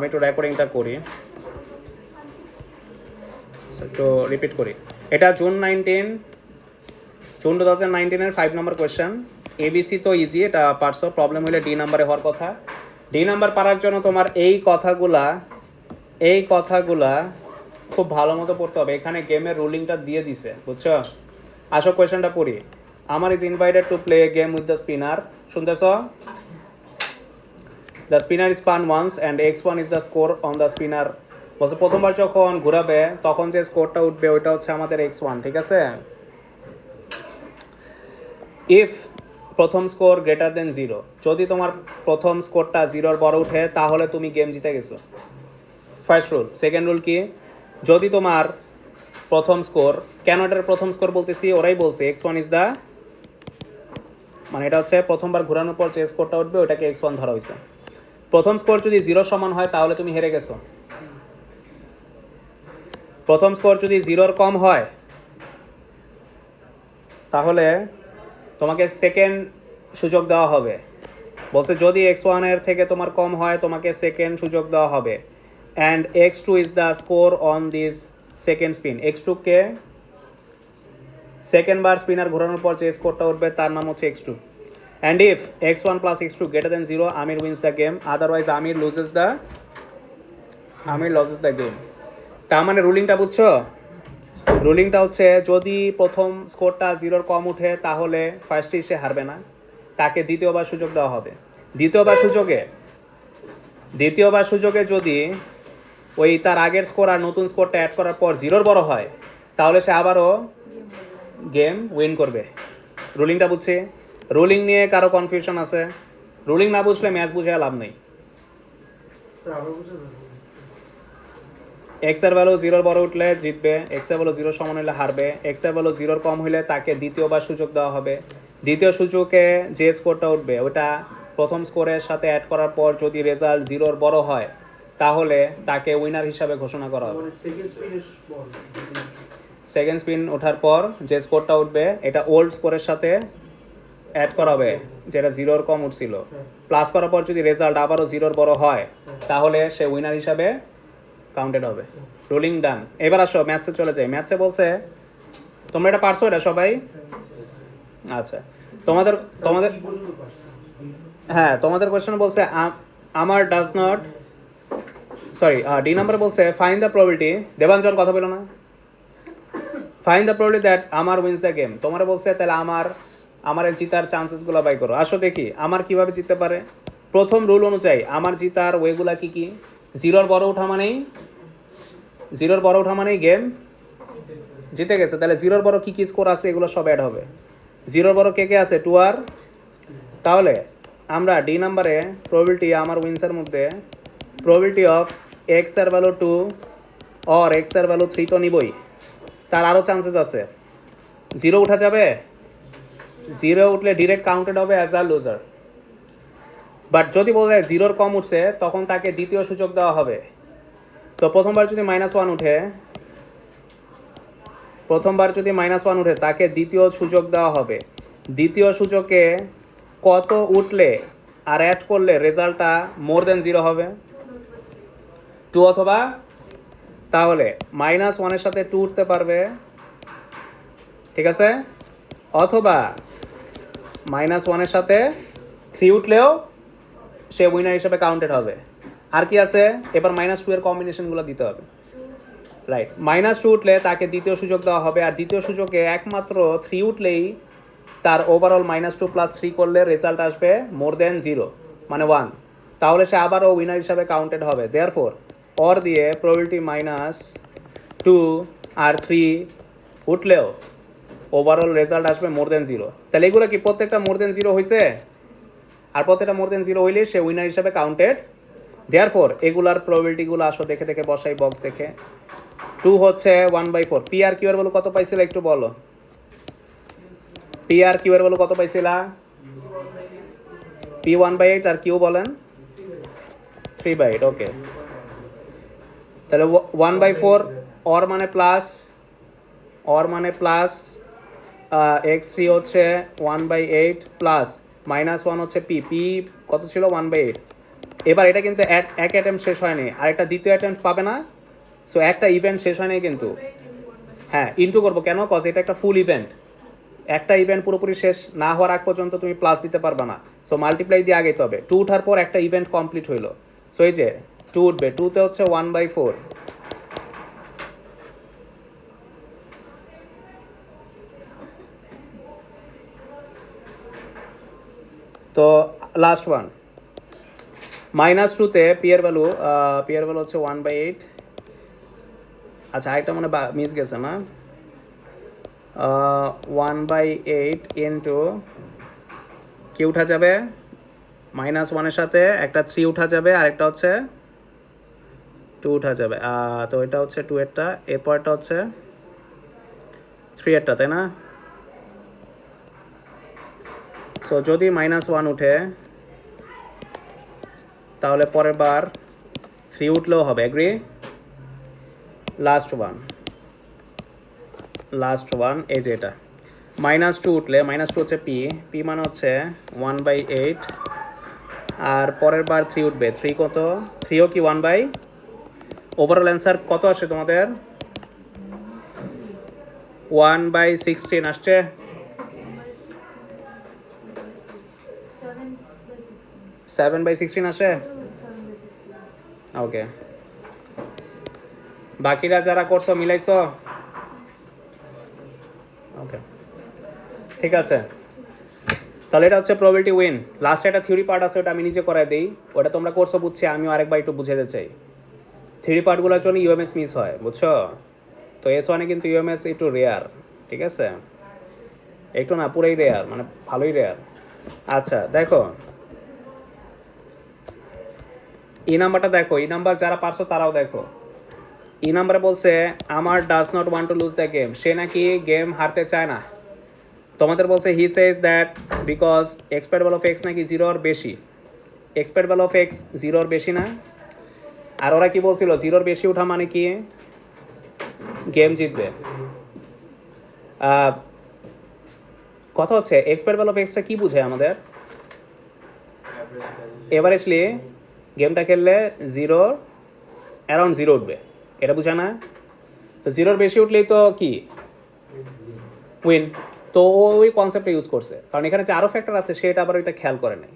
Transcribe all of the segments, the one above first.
আমি একটু রেকর্ডিংটা করি, একটু রিপিট করি। এটা জুন 2019-এর 5 নম্বর কোয়েশ্চেন। এবিসি তো ইজি, এটা পারছো। প্রবলেম হলে ডি নাম্বারে হওয়ার কথা। ডি নাম্বার পারার জন্য তোমার এই কথাগুলা খুব ভালো মতো পড়তে হবে। এখানে গেমের রুলিংটা দিয়ে দিছে, বুঝছো? আসো কোয়েশ্চেনটা পড়ি। Amir is invited to play a game with the spinner. শুনতেছ? The spinner spun once and x1 is the score on the spinner. বলছে প্রথমবার যখন ঘুরাবে তখন যে স্কোরটা উঠবে ওইটা হচ্ছে আমাদের x1, ঠিক আছে? ইফ প্রথম স্কোর গ্রেটার দেন 0, যদি তোমার প্রথম স্কোরটা 0-র বড় উঠে তাহলে তুমি গেম জিতে গেছো। First rule. সেকেন্ড রুল কি? যদি তোমার প্রথম স্কোর, কেন এটার প্রথম স্কোর বলতেছি, ওরাই বলছে x1 ইজ দ্য, মানে এটা হচ্ছে প্রথমবার ঘোরানোর পর যে স্কোরটা উঠবে ওটাকে x1 ধরা হয়েছে। প্রথম স্কোর যদি 0 সমান হয় তাহলে তুমি হেরে গেছো। প্রথম স্কোর যদি 0-র কম হয় তাহলে তোমাকে সেকেন্ড সুযোগ দেওয়া হবে। বলছে যদি x1 এর থেকে তোমার কম হয় তোমাকে সেকেন্ড সুযোগ দেওয়া হবে। And x2 is the score on this second spin. x2-কে সেকেন্ড বার স্পিনার ঘোরানোর পর যে স্কোরটা উঠবে তার নাম হচ্ছে x2। And if x1 plus x2 greater than 0, Amir wins the game, otherwise Amir loses the game. তার মানে রুলিংটা বুঝছো? রুলিংটা হচ্ছে যদি প্রথম স্কোরটা 0-র কম উঠে তাহলে ফার্স্টেই সে হারবে না, তাকে দ্বিতীয়বার সুযোগ দেওয়া হবে। দ্বিতীয়বার সুযোগে যদি ওই তার আগের স্কোর আর নতুন স্কোরটা অ্যাড করার পর 0-র বড় হয় তাহলে সে আবারও গেম উইন করবে। রুলিংটা বুঝছে? রুলিং নিয়ে কারো কনফিউশন আছে? রুলিং না বুঝলে ম্যাচ বুঝে লাভ নেই। এক্স এর ভ্যালু 0-র বড় উঠলে জিতবে, এক্স এর ভ্যালু 0 সমান হলে হারবে, এক্স এর ভ্যালু 0-র কম হলে তাকে দ্বিতীয়বার সুযোগ দেওয়া হবে। দ্বিতীয় সুযোগে যে স্কোরটা উঠবে ওটা প্রথম স্কোরের সাথে অ্যাড করার পর যদি রেজাল্ট 0-র বড় হয় তাহলে তাকে উইনার হিসাবে ঘোষণা করা হবে। সেকেন্ড স্পিন ওঠার পর যে স্কোরটা উঠবে এটা ওল্ড স্কোরের সাথে অ্যাড করা হবে, যেটা 0-র কম উঠছিল। প্লাস করার পর যদি রেজাল্ট আবারও 0-র বড় হয় তাহলে সে উইনার হিসাবে কাউন্টেড হবে। রুলিং ডান। এবার আসো ম্যাথসে চলে যাই। ম্যাথসে বলছে, তোমরা এটা পারছো এটা সবাই? আচ্ছা, তোমাদের হ্যাঁ, তোমাদের কোয়েশ্চেন বলছে Amir does not, sorry D number বলছে ফাইন্ড দ্য প্রবাবিলিটি। দেবাঞ্জন কথা বলো না। ফাইন্ড দ্য প্রবাবিলিটি দ্যাট আমার উইন্স দ্য গেম। তোমার বলছে তাহলে আমার জিতার চান্সেসগুলো বাই করো। আসো দেখি আমার কিভাবে জিততে পারে। প্রথম রুল অনুযায়ী আমার জিতার ওয়েগুলা কি কি? 0-র বড় ওঠা মানেই গেম জিতে গেছে। তাহলে 0-র বড় কি কি স্কোর আছে এগুলো সব অ্যাড হবে। 0-র বড় কে আছে? 2 আর। তাহলে আমরা ডি নাম্বারে প্রবাবিলিটি আমার উইন্সের মধ্যে প্রবাবিলিটি অফ এক্স এর ভ্যালু 2 অর এক্স এর ভ্যালু 3 তো নিবই, তার আরও চান্সেস আছে। 0 উঠা যাবে, 0 উঠলে ডিরেক্ট কাউন্টেড হবে অ্যাজ আ লুজার। বাট যদি বলা যায় 0-র কম উঠছে তখন তাকে দ্বিতীয় সুযোগ দেওয়া হবে। তো প্রথমবার যদি -1 উঠে তাকে দ্বিতীয় সুযোগ দেওয়া হবে। দ্বিতীয় সুযোগে কত উঠলে আর অ্যাড করলে রেজাল্টটা মোর দেন 0 হবে? 2 অথবা, তাহলে -1-এর সাথে 2 উঠতে পারবে, ঠিক আছে? অথবা -1-এর সাথে 3 উঠলেও সে উইনার হিসেবে কাউন্টেড হবে। আর কি আছে? এবার -2 এর কম্বিনেশনগুলো দিতে হবে। রাইট, -2 উঠলে তাকে দ্বিতীয় সুযোগ দেওয়া হবে, আর দ্বিতীয় সুযোগে একমাত্র 3 উঠলেই তার ওভারঅল -2 + 3 করলে রেজাল্ট আসবে মোর দেন 0 মানে 1, তাহলে সে আবারও উইনার হিসাবে কাউন্টেড হবে। দেয়ারফর অর দিয়ে প্রবাবিলিটি -2 আর 3 উঠলেও ওভারঅল রেজাল্ট আসবে মোর দেন 0। তাহলে এগুলো কি প্রত্যেকটা মোর দেন 0 হয়েছে? আর প্রত্যেকটা মোর দেন 0 হইলে সে উইনার হিসাবে কাউন্টেড। দেয়ারফর এগুলার প্রবাবিলিটিগুলো আসো দেখে দেখে বসাই, বক্স দেখে। 2 হচ্ছে 1/4। পি আর কিউ এর ভ্যালু কত পাইছিল একটু বলো। পি আর কিউ এর ভ্যালু কত পাইছিলা? পি 1/8 আর কিউ বলেন 3/8। ওকে, তাহলে 1/4 অর মানে প্লাস x3 হচ্ছে 1/8 প্লাস -1 হচ্ছে পি কত ছিল? 1/8। এবার এটা কিন্তু এক অ্যাটেম্প শেষ হয়নি, আরেকটা দ্বিতীয় অ্যাটেম্প পাবে না। সো একটা ইভেন্ট শেষ হয়নি কিন্তু, হ্যাঁ ইনটু করবো কেন, কজ এটা একটা ফুল ইভেন্ট। একটা ইভেন্ট পুরোপুরি শেষ না হওয়ার আগ পর্যন্ত তুমি প্লাস দিতে পারবে না। সো মাল্টিপ্লাই দিয়ে আগে হবে, 2 ওঠার পর একটা ইভেন্ট কমপ্লিট হইলো। সো এই যে 2 উঠবে, 2তে হচ্ছে 1/4। তো লাস্ট ওয়ান -2তে পি এর ভ্যালু হচ্ছে 1/8। আচ্ছা আরেকটা মনে মিস গেছে না, 1/8 ইন্টু কি উঠা যাবে, -1-এর সাথে একটা 3 উঠা যাবে, আরেকটা হচ্ছে 2 উঠা যাবে। তো এটা হচ্ছে 2 এরটা, এরপরটা হচ্ছে 3 এরটা, তাই না? সো যদি -1 উঠে তাহলে পরের বার 3 উঠলেও হবে, এগ্রি? লাস্ট ওয়ান এই যে এটা -2 উঠলে, -2 হচ্ছে পি মানে হচ্ছে 1/8, আর পরের বার 3 উঠবে, 3 কত, 3ও কি 1/, ওভারঅল অ্যান্সার কত আসে তোমাদের? 1/16 আসছে। 7/16 আসে। ওকে, বাকিরা যারা করছো মিলাইছো? ওকে ঠিক আছে, তাহলে এটা হচ্ছে প্রবাবিলিটি উইন। লাস্টে একটা থিওরি পার্ট আছে, ওটা আমি নিজে করাই দিই, ওটা তোমরা করছো বুঝছি, আমিও আরেকবার একটু বুঝাতে চাই। থিওরি পার্টগুলোর জন্য ইউএমএস মিস হয়, বুঝছো? তো S1-এ কিন্তু ইউএমএস একটু রেয়ার, ঠিক আছে? একটু না, পুরোই রেয়ার, মানে ভালোই রেয়ার। আচ্ছা দেখো এই নাম্বারটা দেখো, এই নাম্বার যারা পারছো তারাও দেখো। এই নাম্বারে বলছে Amir does not want to lose the game, সে নাকি গেম হারতে চায় না। তোমাদের বলছে he says that because expect value of x নাকি 0 বেশি। এক্সপেক্ট ভ্যালু অফ এক্স 0 বেশি না? আর ওরা কি বলছিল, 0 বেশি ওঠা মানে কি গেম জিতবে। কথা হচ্ছে এক্সপেক্ট ভ্যালু অফ এক্সটা কি বুঝে আমাদের? এভারেজলি গেমটা খেললে 0 অ্যারাউন্ড 0 উঠবে, এটা বুঝা না? তো 0 বেশি উঠলেই তো কি উইন। তো ওই কনসেপ্টটা ইউজ করছে, কারণ এখানে যে আরও ফ্যাক্টর আছে সেটা আবার ওইটা খেয়াল করে নাই।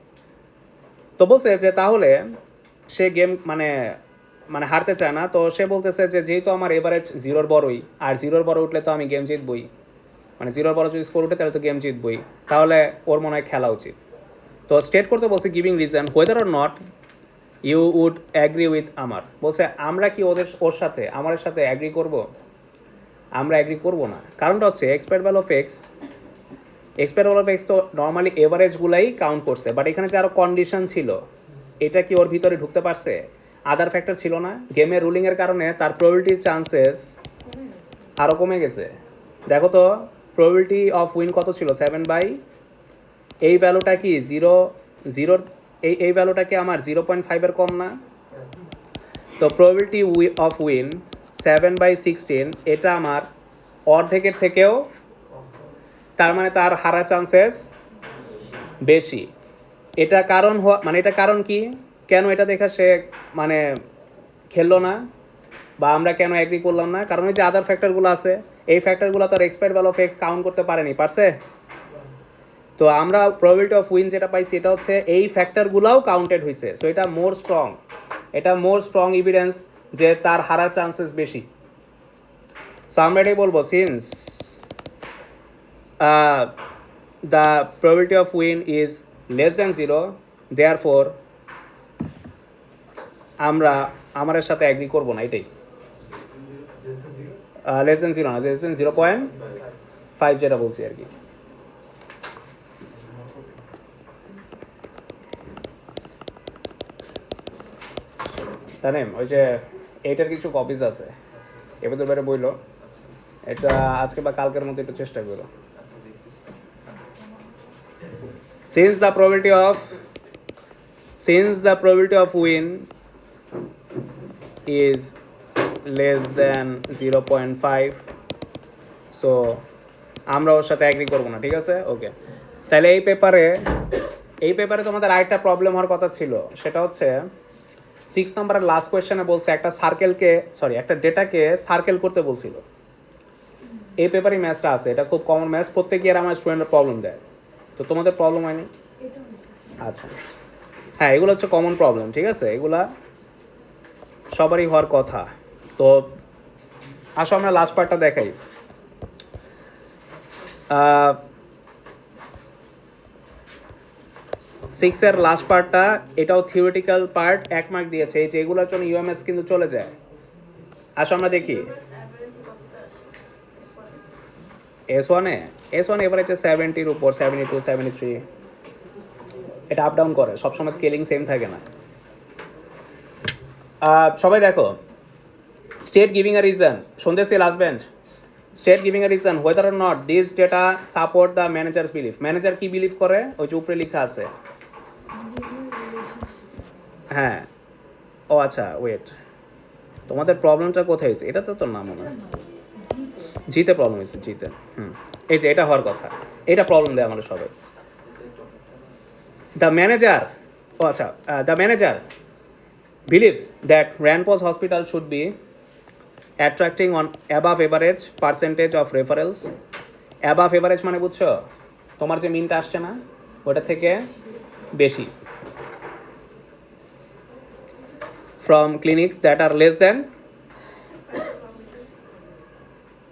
তো বলছে যে তাহলে সে গেম মানে হারতে চায় না। তো সে বলতেছে যে যেহেতু আমার এভারেজ 0-র বড়ই, আর 0-র বড় উঠলে তো আমি গেম জিতবই, মানে 0-র বড় যদি স্কোর উঠে তাহলে তো গেম জিতবই, তাহলে ওর মনে হয় খেলা উচিত। তো স্টেট করতে বলছে giving reason whether or not you would agree with আমার। বলছে আমরা কি ওর সাথে আমাদের সাথে অ্যাগ্রি করব? আমরা অ্যাগ্রি করব না। কারণটা হচ্ছে এক্সপেক্ট ভ্যালু অফ এক্স তো নর্মালি এভারেজগুলাই কাউন্ট করছে, বাট এখানে যে আরও কন্ডিশন ছিল, এটা কি ওর ভিতরে ঢুকতে পারছে? আদার ফ্যাক্টর ছিল না, গেমের রুলিংয়ের কারণে তার প্রবাবিলিটির চান্সেস আরও কমে গেছে। দেখো তো প্রবাবিলিটি অফ উইন কত ছিল, 7/, এই ভ্যালুটা কি 0 এই ভ্যালুটা কি আমার 0.5-এর কম না? তো প্রবাবিলিটি অফ উইন 7/16, এটা আমার অর্ধেকের থেকেও, তার মানে তার হারার চান্সেস বেশি। এটা কারণ মানে এটা কারণ কি, কেন এটা দেখা সে মানে খেললো না, বা আমরা কেন অ্যাগ্রি করলাম না? কারণ ওই যে আদার ফ্যাক্টরগুলো আছে, এই ফ্যাক্টরগুলো তো আর expect value of x count করতে পারেনি, পারছে? তো আমরা প্রবাবিলিটি অফ উইন যেটা পাইছি এটা হচ্ছে এই ফ্যাক্টরগুলোও কাউন্টেড হয়েছে। সো এটা মোর স্ট্রং এভিডেন্স যে তার হারার চান্সেস বেশি। সো আমরা এটাই বলবো, since the probability of win is less than 0, therefore আমরা আমাদের সাথে অ্যাগ্রি করবো না, এটাই। লেস দ্যান 0 না, লেস দ্যান 0.5 যেটা বলছি আর কি। তাই ওই যে এইটার কিছু কপিস আছে, এবার তো বেড়ে বইলো, এটা আজকে বা কালকের মধ্যে একটু চেষ্টা করো। Since the probability of win is less than 0.5, so আমরা ওর সাথে অ্যাগ্রি করবো না, ঠিক আছে? ওকে, তাহলে এই পেপারে এই পেপারে তোমাদের আরেকটা প্রবলেম হওয়ার কথা ছিল, সেটা হচ্ছে 6 নাম্বারের লাস্ট কোয়েশ্চেনে বলছে একটা ডেটাকে সার্কেল করতে বলছিল। এই পেপারই ম্যাথটা আছে, এটা খুব কমন ম্যাথ, প্রত্যেক ইয়ার আমার স্টুডেন্টের প্রবলেম দেয়। তো তোমাদের প্রবলেম হয়নি? আচ্ছা, হ্যাঁ, এগুলো হচ্ছে কমন প্রবলেম, ঠিক আছে, এগুলা সবারই হওয়ার কথা। তো আসো আমরা লাস্ট পার্টটা দেখাই। 6 এর লাস্ট পার্টটা, এটাও থিওরিটিক্যাল পার্ট, 1 মার্ক দিয়েছে। এই যে এগুলোর জন্য ইউএমএস কিন্তু চলে যায়। আসো আমরা দেখি। S1 এভারেজ 70-র উপর, 72, 73, এটা আপ ডাউন করে, সবসময় স্কেলিং সেম থাকে না। সবাই দেখো, state giving a reason, Sandeshi last bench, state giving a reason whether or not these data support the manager's belief। Manager কি বিলিভ করে, ওই যে উপরে লেখা আছে। হ্যাঁ, ও আচ্ছা, ওয়েট, তোমাদের প্রবলেমটা কোথায় হয়েছে? এটা তো না মনে হয় জিতে প্রবলেম হয়েছে, জিতে। এই যে এটা হওয়ার কথা, এটা প্রবলেম দেয় আমাদের সবাই। The manager the manager believes that Randpos Hospital should be attracting on above average percentage of referrals। above average মানে বুঝছো, তোমার যে মিনটা আসছে না ওটা থেকে বেশি, from clinics that are less than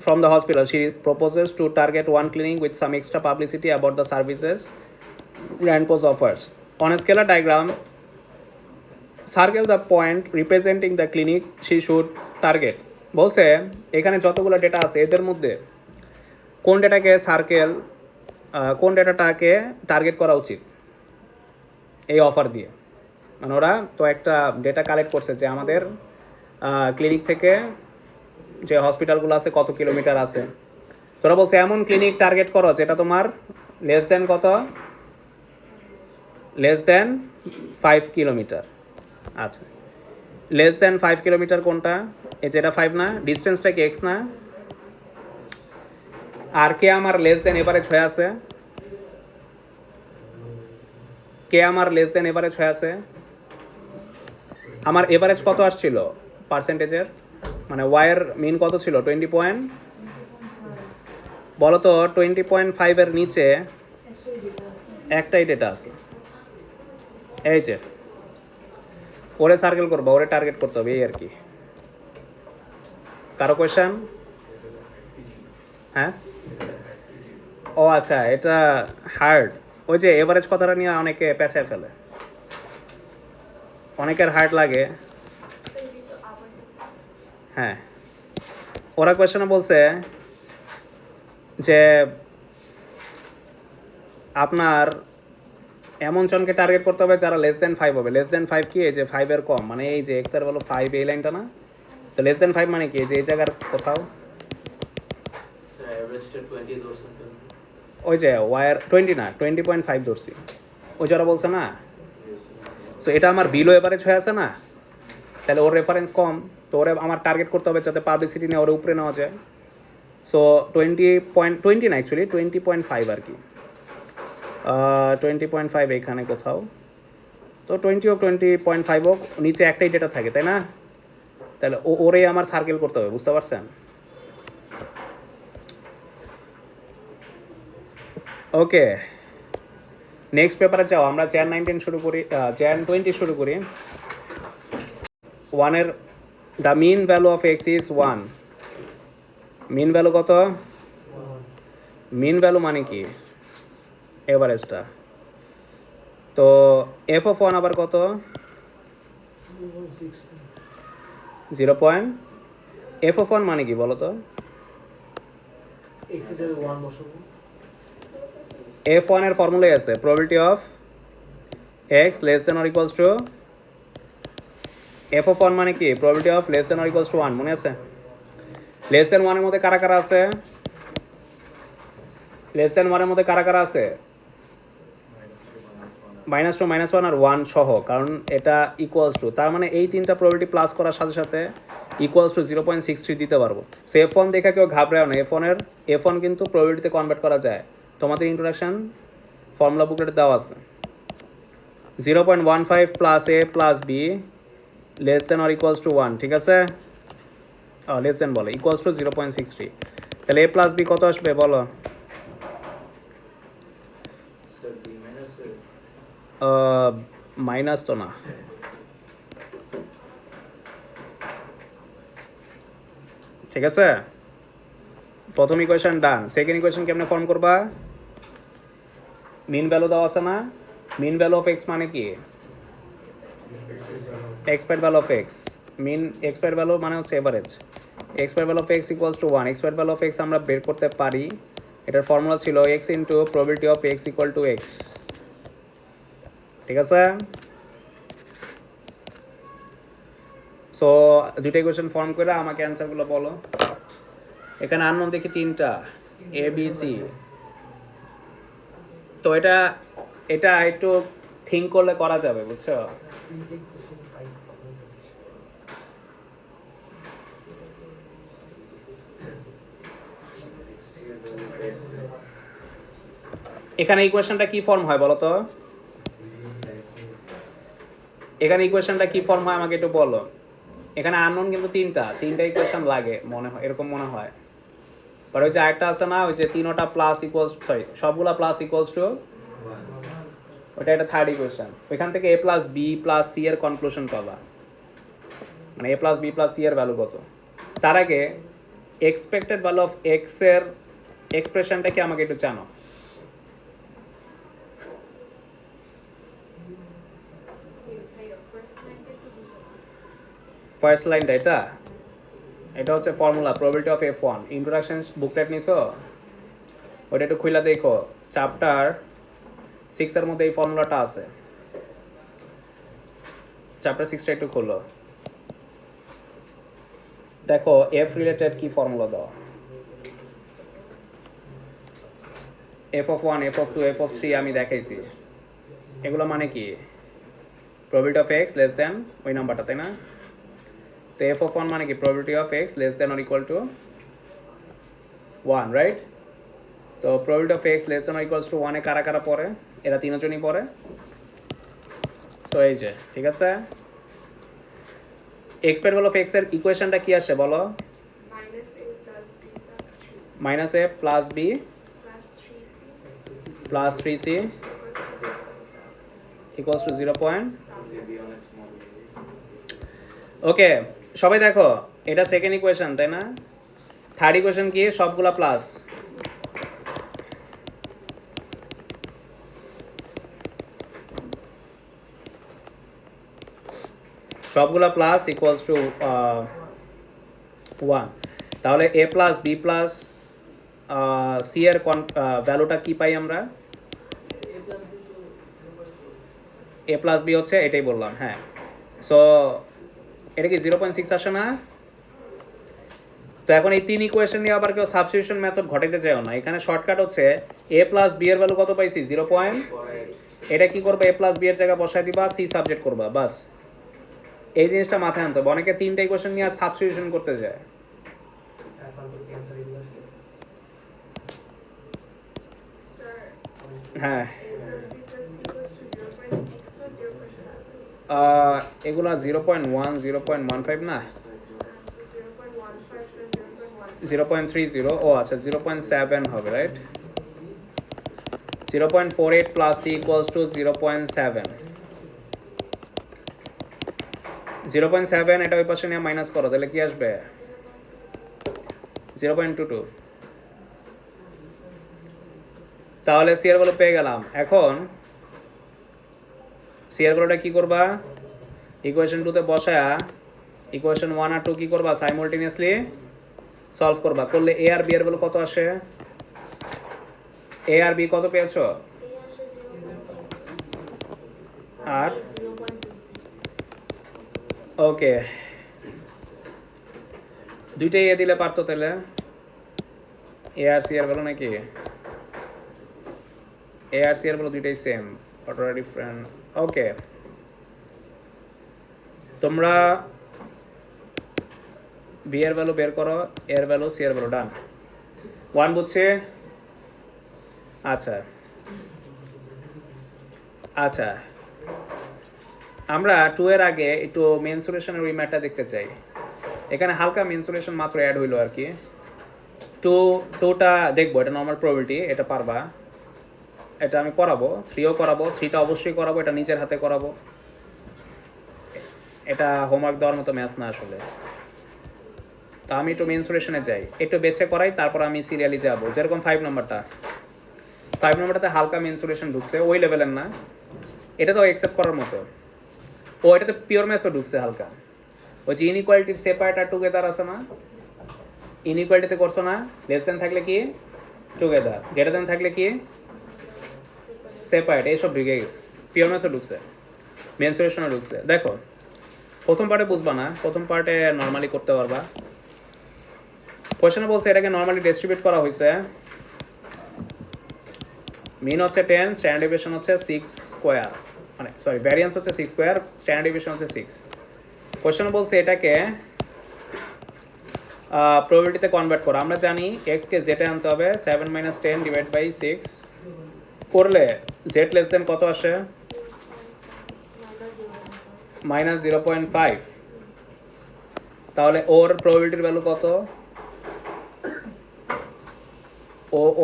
from the hospital। She proposes to target one clinic with some extra publicity about the services Randpos offers। On a scalar diagram, circle the point representing the clinic she should target. বলছে এখানে যতগুলো data আছে এদের মধ্যে কোন ডেটাটাকে target করা উচিত এই অফার দিয়ে। মানে ওরা তো একটা ডেটা কালেক্ট করছে যে আমাদের ক্লিনিক থেকে যে হসপিটালগুলো আছে কত কিলোমিটার আছে। তোরা বলছে এমন ক্লিনিক টার্গেট করো যেটা তোমার লেস দেন 5 কিলোমিটার। আচ্ছা, লেস দেন 5 কিলোমিটার কোনটা? এই যেটা 5 না, ডিস্টেন্সটা কি এক্স না? আর কে আমার লেস দেন এভারেজ হয়ে আছে? আমার এভারেজ কত আসছিল পার্সেন্টেজের, মানে ওয়াইয়ের মিন কত ছিল? 20 পয়েন্ট। বলো তো 20.5 এর নিচে একটাই ডেটা আছে, এই যে ওরে সার্কেল করবো, ওরে টার্গেট করতে হবে, এই আর কি। কারো কোয়েশ্চেন? হ্যাঁ, ও আচ্ছা, এটা হার্ড। ওই যে এভারেজ কথাটা নিয়ে অনেকে পেঁচায় ফেলে, অনেকের হার্ড লাগে। হ্যাঁ, ওরা কোয়েশ্চেনে বলছে যে আপনার এমন জনকে টার্গেট করতে হবে যারা লেস দেন 5 হবে। লেস দেন 5 কি? এই যে 5 এর কম, মানে এই যে এক্স এর বলো 5, এই লাইনটা না? তো লেস দেন 5 মানে কি? যে এই জায়গার কোথাও ওই যে ওয়ার 20 না, 20.5 ধরছি, ওই যারা বলছে না। সো এটা আমার বিলো এভারেজ হয়ে আছে না, তাহলে ওর রেফারেন্স কম, তো ওরে আমার টার্গেট করতে হবে যাতে পাবলিসিটি নিয়ে ওর উপরে নেওয়া যায়। সো 20 না, অ্যাকচুয়ালি 20.5 আর কি, 20.5 এখানে কোথাও। তো 20 হোক 20.5 হোক, নিচে একটাই ডেটা থাকে, তাই না? তাহলে ওরে আমার সার্কেল করতে হবে, বুঝতে পারছেন? ওকে, নেক্সট পেপারে যাও। আমরা Jan 19 শুরু করি, Jan 20 শুরু করি। 1 the mean value of x is 1। Mean value কত? মিন ভ্যালু মানে কি? এভারেজটা। তো এফ অফ 1 আবার কত? 0. এফ অফ 1 মানে কি বলো তো? f1 এর ফর্মুলাই আছে, probability of x less than or equals two f of 1 মানে কি? Probability of less than or equals to 1, মনে আছে? লেস দেন 1 এর মধ্যে কারা কারা আছে? লেস দেন 1 এর মধ্যে কারা কারা আছে? -2, -1 আর 1 সহ, কারণ এটা ইকুয়ালস টু, তার মানে এই তিনটা প্রবাবিলিটি প্লাস করার সাথে সাথে ইকুয়ালস টু 0.63 দিতে পারবো। সো f1 দেখে কেউ ঘাবড়ায় না, f1 কিন্তু প্রবাবিলিটিতে কনভার্ট করা যায়। তোমাদের ইন্ট্রোডাকশন ফর্মুলা বুকলেটে দেওয়া আছে। 0.15 plus A plus B less than or equals to 1, ঠিক আছে? লেস দেন বলে ইকুয়ালস টু 0.63, তাহলে এ প্লাস বি কত আসবে বলো? মাইনাস তো না, ঠিক আছে? প্রথম ইকুয়েশন ডান। সেকেন্ড ইকুয়েশন কেমনে ফর্ম করবা? মিন ভ্যালু দেওয়া আছে না? মিন ভ্যালু অফ এক্স মানে কি? Expect value of x. Mean expect value মানে হচ্ছে average. Expect value of x equals to 1। Expect value of x আমরা বের করতে পারি, এটার ফর্মুলা ছিল x into probability of x equal to x, ঠিক আছে? সো দুইটা ইকুয়েশন ফর্ম করে আমাকে অ্যান্সারগুলো বলো। এখানে আননোন দেখি তিনটা, এ বি সি। তো এটা এটা একটু থিঙ্ক করলে করা যাবে, বুঝছো? এখানে ইকুয়েশনটা কি ফর্ম হয় বলো তো? এখানে ইকুয়েশনটা কি ফর্ম হয় আমাকে একটু বলো। এখানে আননোন কিন্তু তিনটা ইকুয়েশন লাগে মনে হয়, এরকম মনে হয়। আর ওই যে আরেকটা আছে না, ওই যে তিনটা প্লাস ইকুয়ালস, সরি সবগুলা প্লাস ইকুয়ালস টু, ওটা একটা থার্ড ইকুয়েশন। ওইখান থেকে এ প্লাস বি প্লাস সি এর কনক্লুশন পাবা, মানে এ প্লাস বি প্লাস সি এর ভ্যালু কত। তার আগে এক্সপেক্টেড ভ্যালু অফ এক্স এর এক্সপ্রেশনটা কি আমাকে একটু জানো। ফার্স্ট লাইনটা এটা এটা হচ্ছে formula probability of F1। Introduction booklet নিছো, ওটা একটু খুইলা দেখো, চ্যাপ্টার 6 এর মধ্যে এই ফর্মুলাটা আছে। চ্যাপ্টার 6টা একটু খোলো, দেখো এফ রিলেটেড কি ফর্মুলা দাও। f(1), f(2), f(3) আমি দেখাইছি। এগুলো মানে কি? Probability of x less than ওই নাম্বারটা, তাই না? তো f(1) মানে কি? Probability of x less than or equal to 1, right? তো probability of x less than or equals to 1 এ কারা কারা পড়ে? এরা তিনজনই পড়ে। তো এই যে, ঠিক আছে? এক্সপেক্ট ভ্যালু অফ এক্স এর ইকুয়েশনটা কি আসে বলো? Minus A plus B plus 3c equals to 0. Okay, সবাই দেখো এটা সেকেন্ড ইকুয়েশন, তাই না? থার্ড ইকুয়েশন কি? সবগুলা প্লাস। সবগুলা প্লাস ইকুয়ালস টু 1। তাহলে এ প্লাস বি প্লাস সি এর ভ্যালুটা কি পাই আমরা? এ প্লাস বি হচ্ছে, এটাই বললাম, হ্যাঁ। সো এটা কি 0.6 আসে না? তো এখন এই তিন ইকুয়েশন নিয়ে আবার কেউ সাবস্টিটিউশন মেথড ঘটাইতে চাও না। এখানে শর্টকাট হচ্ছে এ প্লাস বি এর ভ্যালু কত পাইছি? 0. এটা কি করবে? এ প্লাস বি এর জায়গায় বসাই দিবা, সি সাবজেক্ট করবা, বাস। এই জিনিসটা মাথায় আনতে হবে। অনেকে তিনটা ইকুয়েশন নিয়ে সাবস্টিটিউশন করতে যায়। হ্যাঁ, এগুলা 0.1, 0.15 না, 0.30, ও আচ্ছা 0.7 হবে, right? 0.48 plus C equals to 0.7। 0.7 এটা ওই পাশে নিয়ে মাইনাস করো, তাহলে কি আসবে? 0.22। তাহলে সি এর ভ্যালু পেয়ে গেলাম। এখন সি এর ভ্যালুটা কি করবা? ইকুয়েশন 2 তে বসায়া ইকুয়েশন 1 আর 2 কি করবা? সাইমultaneously সলভ করবা। করলে এ আর বি এর ভ্যালু কত আসে? এ আর বি কত পেয়েছো? আর ওকে, দুইটাই এ দিলে পারতো তাহলে। এ আর সি এর ভ্যালু নাকি? এ আর সি এর ভ্যালু দুইটাই সেম, অটোরা ডিফারেন্ট। ওকে, তোমরা বি এর ভ্যালু বের করো, এর ভ্যালু, সি এর ভ্যালু, ডান। 1 বুঝছে? আচ্ছা আচ্ছা, আমরা 2 এর আগে একটু মেনসুরেশনের ওই ম্যাটটা দেখতে চাই। এখানে হালকা মেনসুরেশন মাত্র অ্যাড হইলো আর কি। টুটা দেখবো, এটা নর্মাল প্রবাবিলিটি, এটা পারবা, এটা আমি করাবো। 3ও করাবো, 3টা অবশ্যই করাবো, এটা নিজের হাতে করাবো। এটা হোমওয়ার্ক দেওয়ার মতো ম্যাথ না আসলে। তো আমি একটু মেনসুরেশনে যাই, একটু বেছে করাই, তারপর আমি সিরিয়ালি যাবো। যেরকম 5 নম্বরটাতে হালকা মেনসুরেশন ঢুকছে, ওই লেভেলের না, এটা তো অ্যাকসেপ্ট করার মতো। ও এটাতে পিওর ম্যাথসও ঢুকছে হালকা। ওই যে ইনইকুয়ালিটির সেপারেট আর টুগেদার আছে না, ইনইকুয়ালিটিতে করছো না, লেস দেন থাকলে কি টুগেদার, গ্রেটার দেন থাকলে কি সেপারেট, এইসব ঢুকে গেছে। পিওর ম্যাথসও ঢুকছে, মেনসুরেশনও ঢুকছে। দেখো প্রথম পার্টে বুঝবা না, প্রথম পার্টে নর্মালি করতে পারবা। কোয়েশ্চেনে বলছে এটাকে নর্মালি ডিস্ট্রিবিউট করা হয়েছে, মিন হচ্ছে 10, স্ট্যান্ডার্ড ডেভিয়েশন হচ্ছে 6 স্কোয়ার, মানে সরি ভ্যারিয়েন্স হচ্ছে 6 স্কোয়ার, স্ট্যান্ডার্ড ডেভিয়েশন হচ্ছে 6। কোয়েশ্চেনে বলছে এটাকে প্রবাবিলিটিতে কনভার্ট করো। আমরা জানি এক্স কে জেটে আনতে হবে, 7 - 10 ডিভাইড বাই 6 করলে জেড লেস দেন কত আসে, -0.5। তাহলে ওর প্রবাবিলিটির ভ্যালু কত?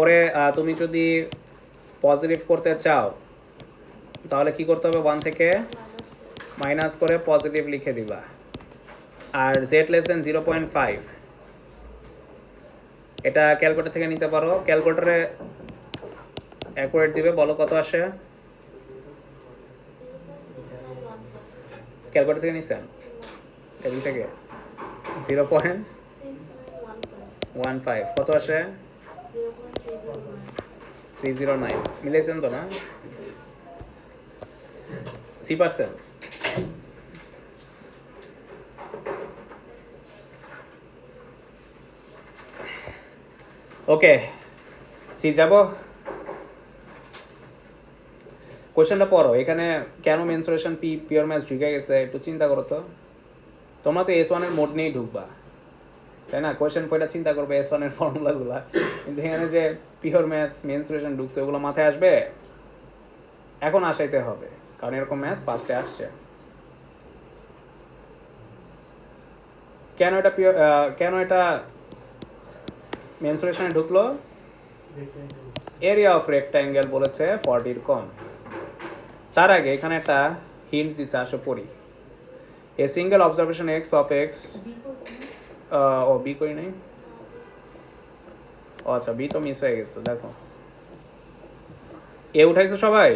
ওরে তুমি যদি পজিটিভ করতে চাও তাহলে কি করতে হবে, 1 থেকে মাইনাস করে পজিটিভ লিখে দিবা। আর জেড লেস দেন 0.5 এটা ক্যালকুলেটর থেকে নিতে পারো, ক্যালকুলেটরে অ্যাকুরেট দিবে, বলো কত আসে। ক্যালকুলেটর থেকে নিছেন, টেবিল থেকে 0.15 কত আসে, 309। মিলেছেন তো না? সি পারছেন? ওকে সি যাব। কোশ্চেনটা পড়ো, এখানে কেন মেনসুরেশন পিওর ম্যাথস ঢুকে গেছে একটু চিন্তা করো তো। তোমরা তো S1 এর মোড নিয়েই ঢুকবা, তাই না? কোয়েশ্চেন পড়া চিন্তা করবে S1 এর ফর্মুলাগুলা, কিন্তু এখানে যে পিওর ম্যাথস মেনসুরেশন ঢুকছে ওগুলো মাথায় আসবে, এখন আসাইতে হবে, কারণ এরকম ম্যাথস ফার্স্টে আসছে। কেন এটা মেনসুরেশনে ঢুকলো? এরিয়া অফ রেক্টাঙ্গেল বলেছে 40 কম। তার আগে এখানে একটা হিন্টস দিছে, আসো পড়ি। A single observation x of x, ও বি করি নাই, ও আচ্ছা বি তো মিস হয়ে গেছে। দেখো এ উঠাইছো সবাই,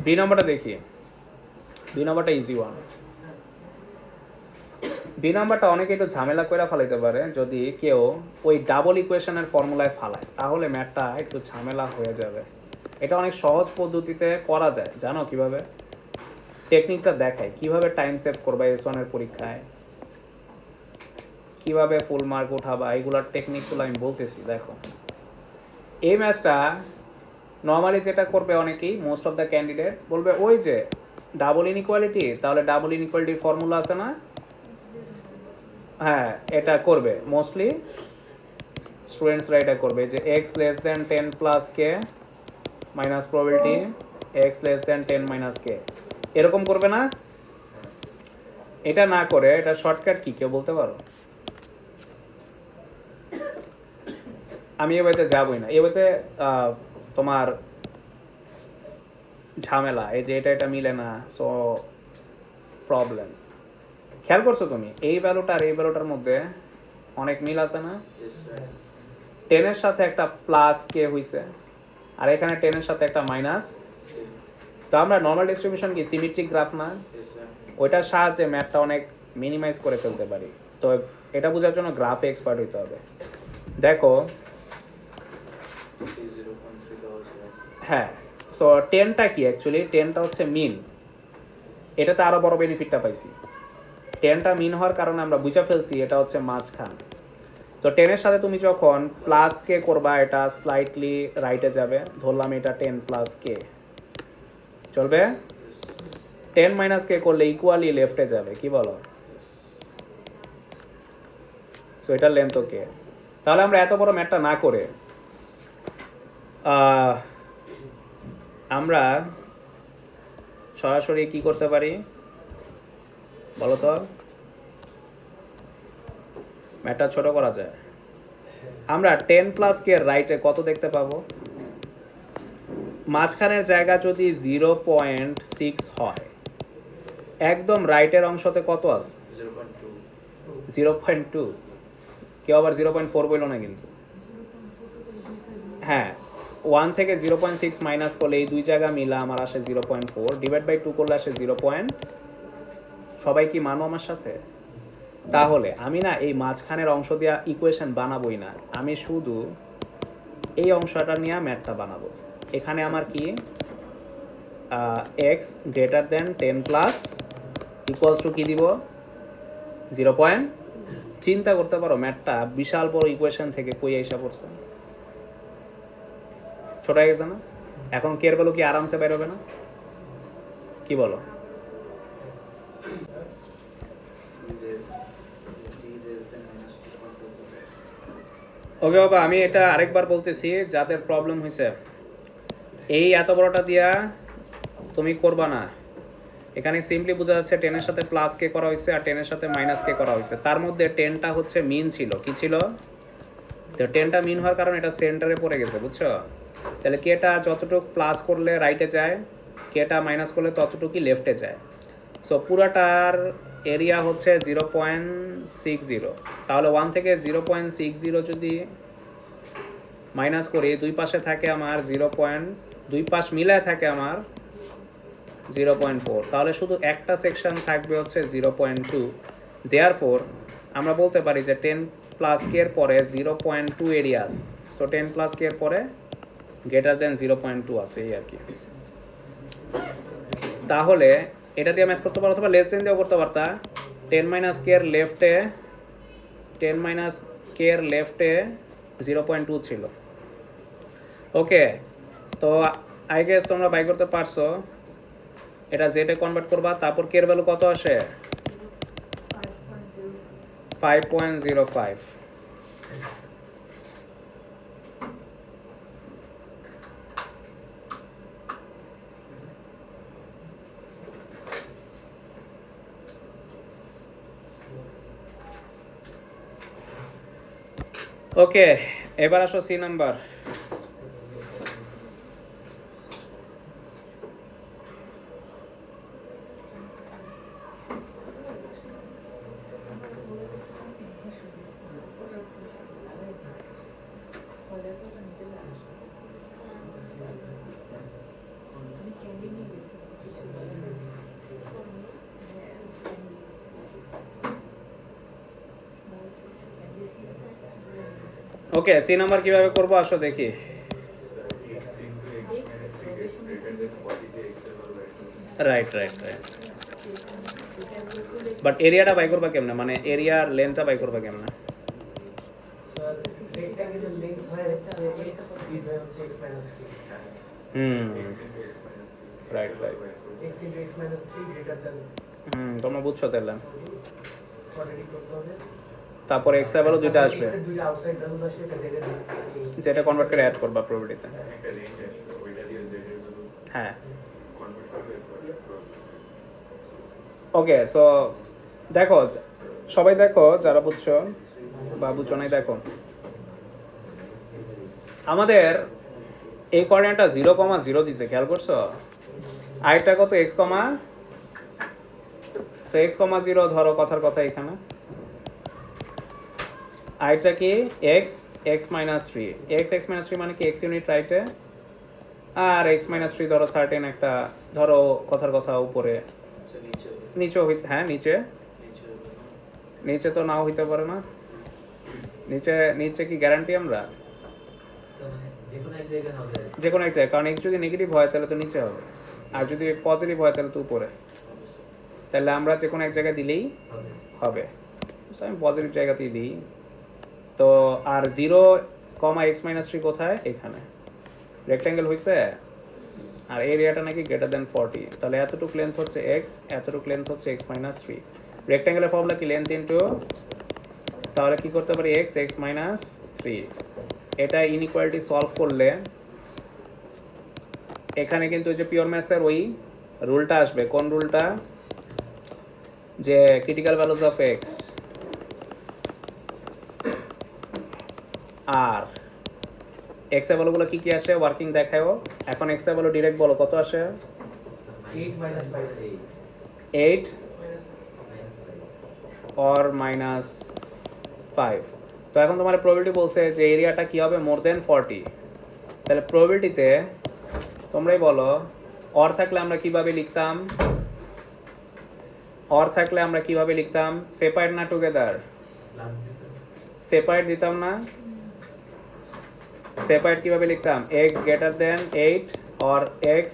বি নাম্বারটা দেখি। বি নাম্বারটা ইজি ওয়ান। বি নাম্বারটা অনেকে একটু ঝামেলা করে ফেলাইতে পারে, যদি কেউ ওই ডাবল ইকুয়েশনের ফর্মুলায় ফালায় তাহলে ম্যাথটা একটু ঝামেলা হয়ে যাবে। এটা অনেক সহজ পদ্ধতিতে করা যায়, জানো কিভাবে? টেকনিকটা দেখায় কিভাবে টাইম সেভ করবা S1 এর পরীক্ষায়, কিভাবে ফুল মার্ক উঠাবা, এইগুলোর টেকনিকগুলো আমি বলতেছি। দেখো এই ম্যাথটা নর্মালি যেটা করবে অনেকেই, মোস্ট অফ দ্য ক্যান্ডিডেট বলবে ওই যে ডাবল ইনইকুয়ালিটি, তাহলে ডাবল ইনইকুয়ালিটির ফর্মুলা আছে না, হ্যাঁ এটা করবে মোস্টলি স্টুডেন্টসরা, এটা করবে যে x less than 10 plus k minus probability x less than 10 minus k, এরকম করবে না? এটা না করে এটা শর্টকাট কি কেউ বলতে পারো? আমি এ বইতে যাবই না, এ বইতে তোমার ঝামেলা, এই যে এটা মিলে না, সো প্রবলেম। খেয়াল করছো তুমি এই ভ্যালুটা আর এই ভ্যালুটার মধ্যে অনেক মিল আছে না? 10 এর সাথে একটা প্লাস কে হইছে, আর এখানে 10 এর সাথে একটা মাইনাস। তো আমরা নর্মাল ডিস্ট্রিবিউশন কি সিমেট্রিক গ্রাফ না, ওইটার সাহায্যে ম্যাথটা অনেক মিনিমাইজ করে ফেলতে পারি। তো এটা বোঝার জন্য গ্রাফে এক্সপার্ট হইতে হবে। দেখো হ্যাঁ, সো 10টা কি অ্যাকচুয়ালি, 10টা হচ্ছে মিন। এটাতে আরো বড় বেনিফিটটা পাইছি, 10টা মিন হওয়ার কারণে আমরা বুঝা ফেলছি এটা হচ্ছে মাঝখান। তো 10 এর সাথে তুমি যখন প্লাস কে করবা, এটা স্লাইটলি রাইটে যাবে, ধরলাম এটা 10 প্লাস কে, চলবে? 10 মাইনাস কে করলে ইকুয়ালি লেফটে যাবে, কি বলো? সো এটার লেন্থ কে। তাহলে আমরা এত বড় ম্যাথটা না করে আমরা সরাসরি কি করতে পারি বলো তো, ম্যাথটা ছোট করা যায়। আমরা 10 প্লাস কে রাইটে কত দেখতে পাবো? মাঝখানের জায়গা যদি 0.6 হয়, একদম রাইটের অংশতে কত আছে? 0.2। কেউ আবার 0.4 বললো না কিন্তু। হ্যাঁ, 1 থেকে 0.6 মাইনাস করলে এই দুই জায়গা মিলা আমার আসে 0.4, ডিভাইড বাই 2 করলে আসে 0. সবাই কি মানো আমার সাথে? তাহলে আমি না এই মাঝখানের অংশ দিয়ে ইকুয়েশন বানাবোই না, আমি শুধু এই অংশটা নিয়ে ম্যাথটা বানাবো। এখানে আমার কি x greater than 10 plus equals to কি দিব? 0. চিন্তা করতে পারো ম্যাথটা বিশাল বড় ইকুয়েশন থেকে কই আইসা পড়ছে, ছোট হয়ে গেছে না? এখন কের ভ্যালু কি আরামসে বের হবে না? কি বলো? ওকে বাবা, আমি এটা আরেকবার বলতেছি যাদের প্রবলেম হয়েছে, এই এত বড়টা দিয়া তুমি করবা না। এখানে সিম্পলি বোঝা যাচ্ছে 10 এর সাথে প্লাস কে করা হয়েছে আর 10 এর সাথে মাইনাস কে করা হয়েছে। তার মধ্যে 10টা হচ্ছে মিন ছিল, কি ছিল? তো 10টা মিন হওয়ার কারণে এটা সেন্টারে পড়ে গেছে, বুঝছো? তাহলে কেটা যতটুকু প্লাস করলে রাইটে যায়, কেটা মাইনাস করলে ততটুকুই লেফটে যায়। সো পুরাটার এরিয়া হচ্ছে 0.60। তাহলে 1 থেকে 0.60 যদি মাইনাস করি, দুই পাশে থাকে আমার 2 পাশ মিলায় থাকে আমার 0.4। তাহলে শুধু একটা সেকশন থাকবে হচ্ছে 0.2। দেয়ারফোর আমরা বলতে পারি যে 10 প্লাস কে এর পরে 0.2 এরিয়াস। সো 10 প্লাস কে এর পরে গ্রেটার দেন 0.2 আছে, এই আর কি। তাহলে এটা দিয়ে ম্যাথ করতে পারো অথবা লেস দেন দিয়েও করতে পারতা। 10 মাইনাস কে এর লেফটে 0.2 ছিল। ওকে, তো আই গেস তোমরা বাই করতে পারছো। এটা জেডে কনভার্ট করবা, তারপর কে এর ভ্যালু কত আসে? 5.05। ওকে, এবার আসো সি নাম্বার। ওকে, সি নাম্বার কিভাবে করবো আসো দেখি। রাইট রাইট রাইট, বাট এরিয়াটা বাই করবা কেমনে? মানে এরিয়ার লেন্থটা বাই করবা কেমনে? রাইট রাইট, তোমরা বুঝছো তাহলে। তারপরে এক্স এর ভ্যালু দুইটা আসবে, যেটা কনভার্ট করে অ্যাড করবা প্রবাবিলিটিতে। হ্যাঁ, ওকে। সো দেখো, সবাই দেখো যারা বুঝছো বা বুঝছো নাই, দেখো আমাদের এই কোঅর্ডিনেটটা 0,0 দিছে, খেয়াল করছো? আরেকটা কত? x, সো x,0 ধরো কথার কথা এখানে। আরেকটা কি? x (x-3). x মানে কি? x ইউনিট রাইটে, আর x-3 ধরো সার্টেন একটা, ধরো কথার কথা উপরে নিচে, হ্যাঁ নিচে তো নাও হইতে পারে না। নিচে কি গ্যারান্টি আমরা? যে কোনো এক জায়গায়, কারণ x যদি নেগেটিভ হয় তাহলে তো নিচে হবে, আর যদি পজিটিভ হয় তাহলে তো উপরে। তাহলে আমরা যে কোনো এক জায়গায় দিলেই হবে, আমি পজিটিভ জায়গাতেই দিই। তো আর 0,x-3 কোথায়? এখানে রেক্ট্যাঙ্গেল হয়েছে, আর এরিয়াটা নাকি গ্রেটার দেন 40। তাহলে এতটুকু লেন্থ হচ্ছে x, এতটুকু লেন্থ হচ্ছে x-3। রেক্ট্যাঙ্গেলের ফর্মুলা কি? লেন্থ ইনটু, তাহলে কি করতে পারি? x(x-3). এটা ইনইকুয়ালিটি সলভ করলে এখানে কিন্তু যে পিওর ম্যাথসের ওই রুলটা আসবে, কোন রুলটা? যে ক্রিটিক্যাল ভ্যালুস অফ এক্স আর এক্স এর ভ্যালুগুলো কি কি আসে ওয়ার্কিং দেখাও। এখন এক্স এর ভ্যালু ডিরেক্ট বলো কত আসে? 8 or -5। তো এখন তোমার প্রবাবিলিটি বলছে যে এরিয়াটা কি হবে মোর দেন 40। তাহলে প্রবাবিলিটিতে তোমরাই বলো অর থাকলে আমরা কিভাবে লিখতাম? অর থাকলে আমরা কিভাবে লিখতাম? সেপারেট না টুগেদার? সেপারেট দিতাম না? সেপারেট কিভাবে লিখতাম? x greater than 8 or x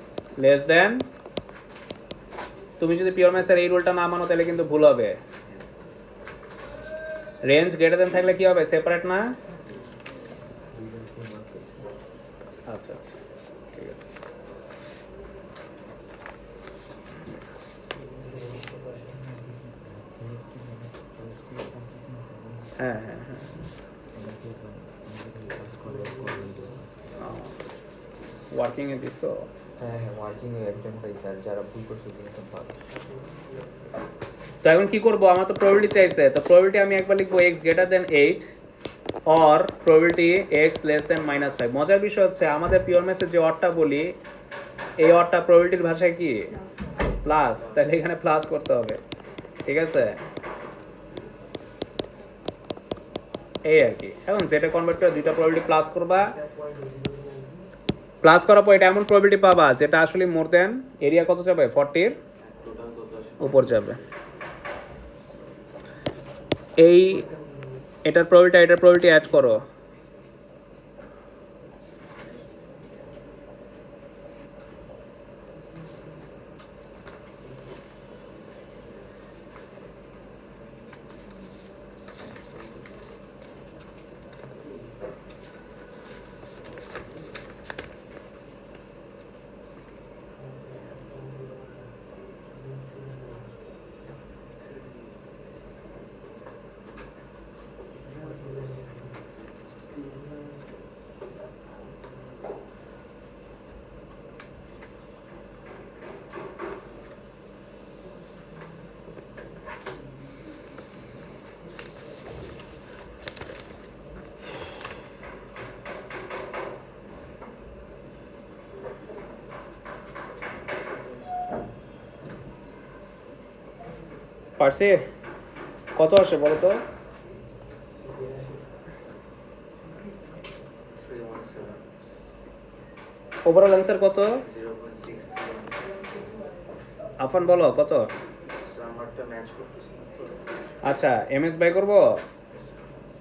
less than. তুমি যদি পিওর ম্যাথসের এই রুলটা না মানো তাহলে কিন্তু ভুল হবে। রেঞ্জ গ্রেটার দেন থাকলে কি হবে? সেপারেট না? আচ্ছা আচ্ছা ঠিক আছে। হ্যাঁ হ্যাঁ হ্যাঁ ওয়ার্কিং এ দিছো? হ্যাঁ হ্যাঁ ওয়ার্কিং এ একজন পাইছে আর যারা ভুল করছে কিন্তু পাবে। তো এখন কি করব? আমার তো প্রবাবিলিটি চাইছে, তো প্রবাবিলিটি আমি একবার লিখবো x greater than 8 or probability x less than -5। মজার বিষয় হচ্ছে আমাদের পিওর ম্যাথসে যে অরটা বলি এই অরটা প্রবাবিলিটির ভাষায় কি প্লাস, তাহলে এখানে প্লাস করতে হবে। ঠিক আছে, এই আর কি। এখন যেটা কনভার্ট করে দুইটা প্রবাবিলিটি প্লাস করবা, প্লাস করার পর এটা এমন প্রবাবিলিটি পাবা যেটা আসলে মোর দেন এরিয়া কত যাবে? 40 উপর যাবে। এই এটার প্রবাবিলিটি এটার প্রবাবিলিটি অ্যাড করো। পারছি? কত আসে বলো তো? ওভারঅল অ্যান্সার কত? আফান বলো কত? আচ্ছা এমএস বাই করব,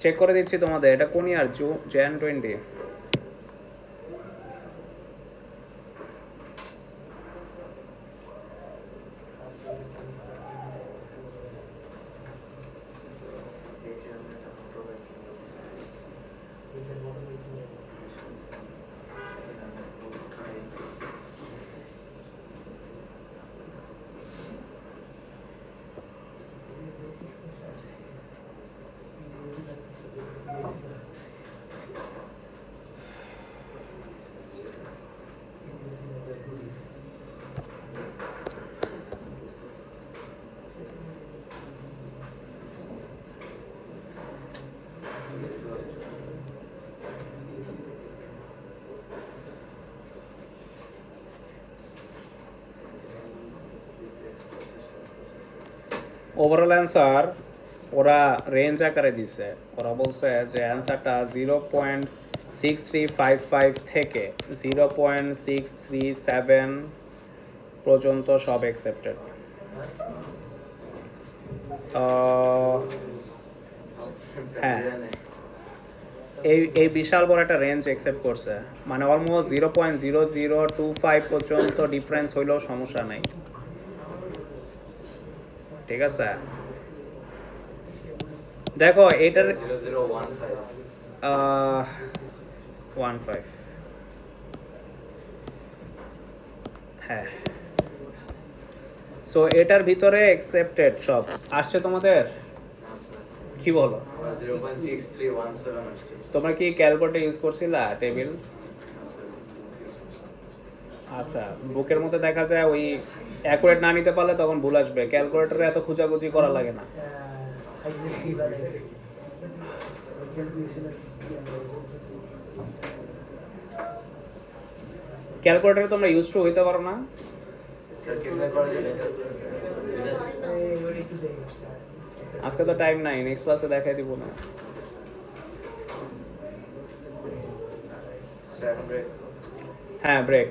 চেক করে দিচ্ছি তোমাদের। এটা কোন ইয়ার? jan 20। ওভারঅল অ্যান্সার ওরা রেঞ্জ আকারে দিছে। ওরা বলছে যে অ্যান্সারটা 0.6355 থেকে 0.637 পর্যন্ত সব অ্যাকসেপ্টেড। হ্যাঁ এই বিশাল বড় একটা রেঞ্জ অ্যাকসেপ্ট করছে, মানে অলমোস্ট 0.0025 পর্যন্ত ডিফারেন্স হইলেও সমস্যা নাই। ঠিক আছে, দেখো এটার 15 হ্যাঁ। সো এটার ভিতরে অ্যাকসেপ্টেড সব আসছে তোমাদের, কি বলো? 0.6317 আসছে। তোমরা কি ক্যালকুলেটর ইউজ করছিলা টেবিল? আচ্ছা, বুকের মধ্যে দেখা যায় ওই অ্যাকুরেট না নিতে পারলে তখন ভুল আসবে। ক্যালকুলেটরে এত খোঁজাখুঁজি করা লাগে না। ক্যালকুলেটরে তোমরা ইউজ টু হইতে পারো না? আজকে তো টাইম নাই, নেক্সট ক্লাসে দেখাই দিব না। হ্যাঁ, ব্রেক।